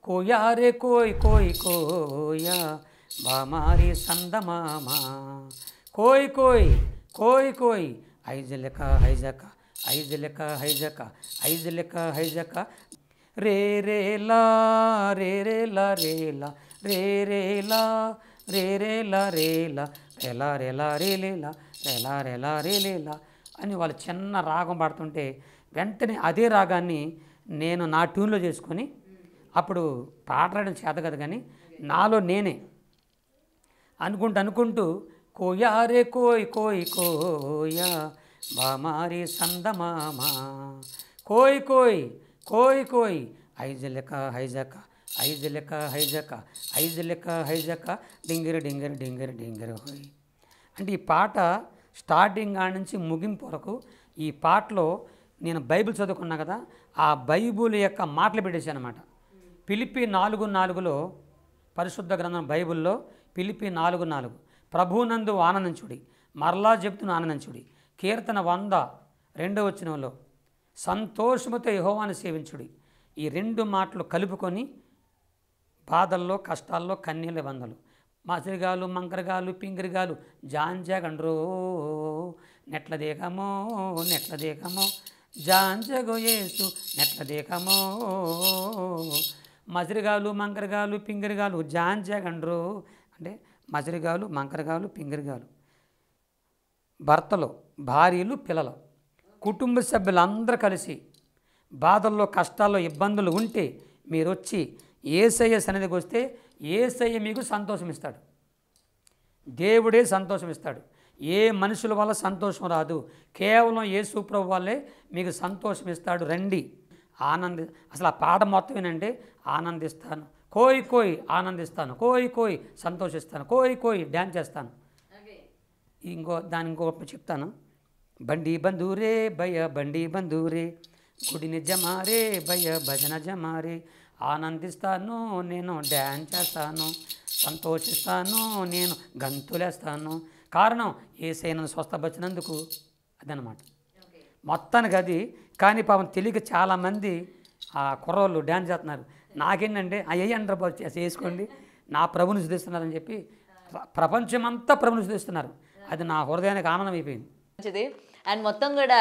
కోయా రే కోయ్ కోయ్ కోయా బామారి సందమామ కోయ్ కోయ్ కోయ్ కోయ్ ఐజలక హైజక ఐజలక హైజక ఐజలక హైజక రే రే లా రే రే లా రే లా రే రే లా రే రే లా రే లా రేలా రేలా రే లేలా రేలా రేలా రే లేలా అని వాళ్ళు చిన్న రాగం పాడుతుంటే వెంటనే అదే రాగాన్ని నేను నా ట్యూన్లో చేసుకొని అప్పుడు పాట రాయడం చేత కదా, కానీ నాలో నేనే అనుకుంటూ కోయా రే కోయ్ కోయ్ కోయా బామారి సందమామ కోయ్ కోయ్ కోయ్ కోయ్ ఐజలక హైజక ఐజలక హైజక ఐజలక హైజక డింగిర డింగిర డింగిర డింగిర హోయ్. అంటే ఈ పాట స్టార్టింగ్ కాడ నుంచి ముగింపు వరకు ఈ పాటలో నేను బైబిల్ చదువుకున్నా కదా, ఆ బైబిల్ యొక్క మాటలు పెట్టేశాను అనమాట. ఫిలిప్పీ 4:4లో పరిశుద్ధ గ్రంథం బైబిల్లో ఫిలిప్పీ 4:4 ప్రభువునందు ఆనందించుడి, మరలా చెప్తున్న ఆనందించుడి. కీర్తన 100:2 సంతోషముతో యెహోవాను సేవించుడి. ఈ 2 మాటలు కలుపుకొని బాధల్లో కష్టాల్లో కన్నీళ్ళ బంధలు మసిరిగాలు మంకరగాలు పింగిరిగాలు జాంజగండ్రో నెట్ల దేకమో నెట్ల దేకమో జాంజగో యేసు నెట్ల దేకమో మసిరిగాలు మంకరగాలు పింగిరిగాలు జాంజగండ్రో అంటే మసిరిగాలు మంకరగాలు పింగిరిగాలు భర్తలు భార్యలు పిల్లలు కుటుంబ సభ్యులందరూ కలిసి బాధల్లో కష్టాల్లో ఇబ్బందులు ఉంటే మీరు వచ్చి యేసయ్య సన్నిధికి వస్తే యేసయ్య మీకు సంతోషం ఇస్తాడు. దేవుడే సంతోషం ఇస్తాడు. ఏ మనుషుల వల్ల సంతోషం రాదు, కేవలం యేసు ప్రభు వల్లే మీకు సంతోషం ఇస్తాడు. రండి అసలు ఆ పాట మొత్తం ఏంటంటే ఆనందిస్తాను కోయ్ కోయ్ ఆనందిస్తాను, కోయ్ కోయ్ సంతోషిస్తాను, కోయ్ కోయ్ డ్యాన్స్ చేస్తాను. ఇంకొక చెప్తాను. బండి బంధూరే భయ బండి బంధూరే గుడిని జమారే భయ భజన జమారే ఆనందిస్తాను నేను డ్యాన్స్ చేస్తాను, సంతోషిస్తాను నేను గంతులేస్తాను. కారణం యేసయ్య నన్ను స్వస్థపరిచినందుకు అదనమాట మొత్తానికి అది. కానీ పాపం తెలియక చాలామంది ఆ కుర్రోళ్ళు డ్యాన్స్ చేస్తున్నారు. నాకేంటంటే అయ్యి అంటారు బాబు చేసుకోండి, నా ప్రభుని శుద్ధిస్తున్నారని చెప్పి ప్రపంచమంతా ప్రభుని శుద్ధిస్తున్నారు. అది నా హృదయానికి ఆనందం అయిపోయింది. మంచిది. అండ్ మొత్తం కూడా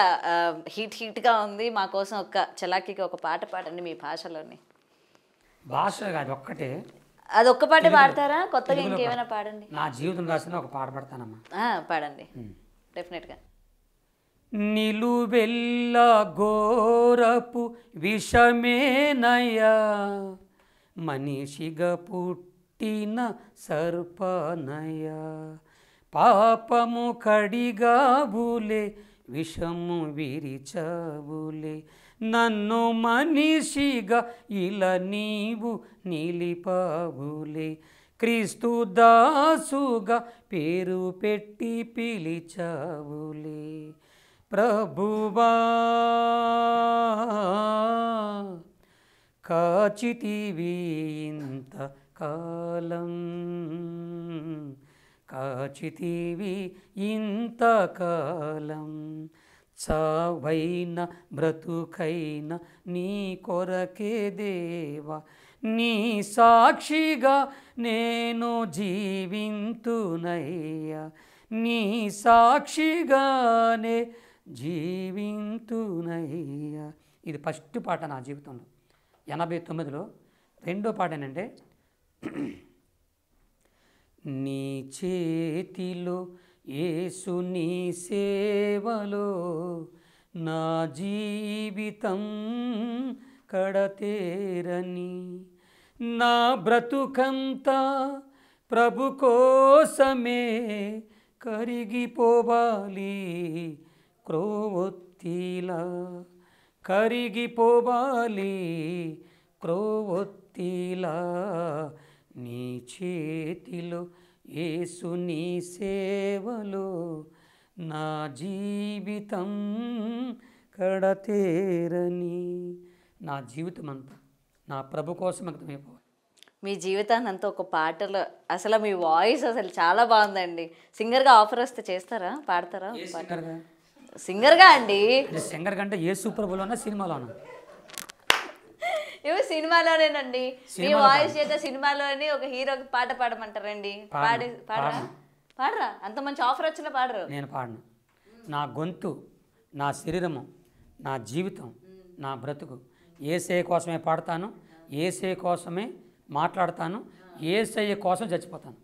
హీట్గా ఉంది. మా కోసం ఒక చలాకీకి ఒక పాట పాడండి మీ భాషలోని. భాష కాదు ఒక్కటే, అది ఒక్క పాటే పాడతారా? కొత్తగా ఇంకేమైనా పాడండి. నా జీవితం రాసిన ఒక పాట పాడతానమ్మా. పాడండి డెఫినెట్గా. నిలువెల్ల ఘోరపు విషమేనయ్యా మనిషిగా పుట్టిన సర్పనయ్యా పాపము కడిగాబులే విషము విరిచాబులే నన్ను మనిషిగా ఇలా నీవు నిలిపాబులే క్రీస్తు దాసుగా పేరు పెట్టి పిలిచావులే ప్రభువా కాచితివి ఇంత కాలం కాచితివి ఇంతకాలం చావైన బ్రతుకైన నీ కొరకే దేవా నీ సాక్షిగా నేను జీవింతునయ్యా నీ సాక్షిగానే జీవింతునయ్యా. ఇది ఫస్ట్ పాట నా జీవితంలో. 89లో రెండో పాట ఏంటంటే నీ చేతిలో యేసు నీ సేవలో నా జీవితం కడతేరని నా బ్రతుకంతా ప్రభు కోసమే కరిగిపోవాలి క్రోవొత్తిలా కరిగిపోవాలి క్రోవొత్తిలా నీ చేతిలో యేసు నీ సేవలో నా జీవితం కడతేరని. నా జీవితం అంతా నా ప్రభు కోసం అంకితమైపోవాలి. మీ జీవితాన్ని అంతా ఒక పాటలో అసలు మీ వాయిస్ అసలు చాలా బాగుందండి. సింగర్గా ఆఫర్ వస్తే చేస్తారా, పాడతారా? సింగర్గా అండి. సింగర్ కంటే యేసు ప్రభులోనా సినిమాలోనా? ఇవి సినిమాలోనేనండి మీ వాయిస్ చేత సినిమాలోని ఒక హీరోకి పాట పాడమంటారండి పాడరా పాడరా అంత మంచి ఆఫర్ వచ్చినా పాడరు. నేను పాడను. నా గొంతు, నా శరీరము, నా జీవితం, నా బ్రతుకు యేసయ్య కోసమే పాడతాను, యేసయ్య కోసమే మాట్లాడతాను, యేసయ్య కోసం చచ్చిపోతాను.